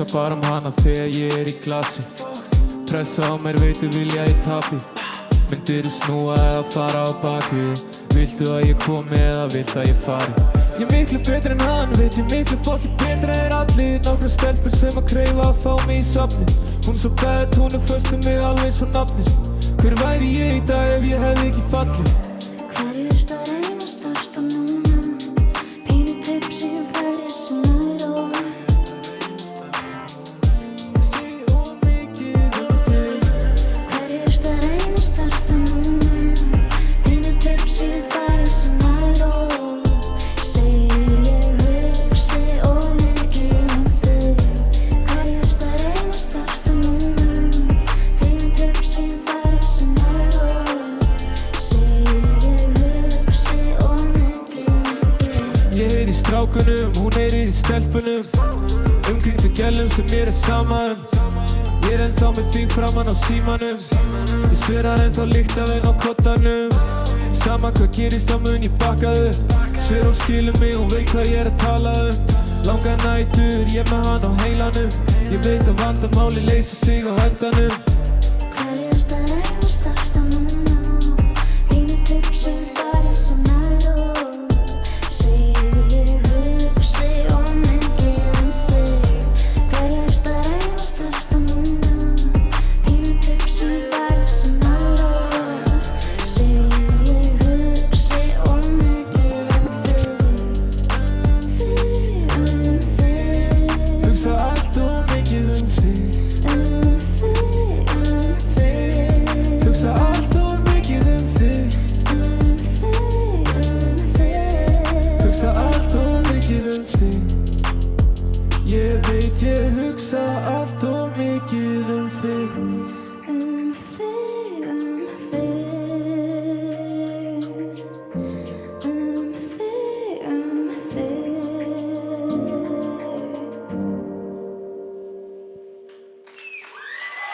hugsa bara hana þegar ég í glasi. Pressa á mér, veitu vilja ég tapi. Myndirðu snúa eða fara á bakið? Viltu að ég komi eða viltu að ég fari? Ég miklu betri hann, veit ég miklu fokkin betra allir. Nokkrar stelpur sem kreifa að fá mig í safni. Hún svo bad, hún föst mig alveg eins og nafnið. Hver væri ég í dag ef ég hefði ekki fallið? Hverju ertu að reyna að starta núna? Pínu tipsi færi sem nær og Hverju ertu að reyna að starta núna? Pínu tipsi færi sem nær og Segir ég hugsi of mikið þig. Hverju ertu að reyna að starta núna? Pínu tipsi færi sem nær og Segir ég hugsi of mikið þig. Ég í strákunum, hún í stelpunum. Umkringdu gælum sem mér sama Ég ennþá með þig framan á símanum. Ég sver að ennþá lykt af einn á koddanum. Sama hvað gerist þá mun ég bakað upp. Sver hún skilur mig, hún veit hvað ég að tala Langar nætur, ég með hann á heilanum. Ég veit að vandamáli leysa sig á endanum. Hverju ertu að reyna að starta núna? Pínu tipsi færi sem nær og Segir ég hugsi of mikið þig. Hverju ertu að reyna að starta núna? Pínu tipsi færi sem nær og Segir ég hugsi of mikið þig. Þig. Hugsa allt of mikið þig. Hugsa allt of mikið þig. Hugsa allt of mikið þig. Ég veit ég hugsa allt of mikið þig.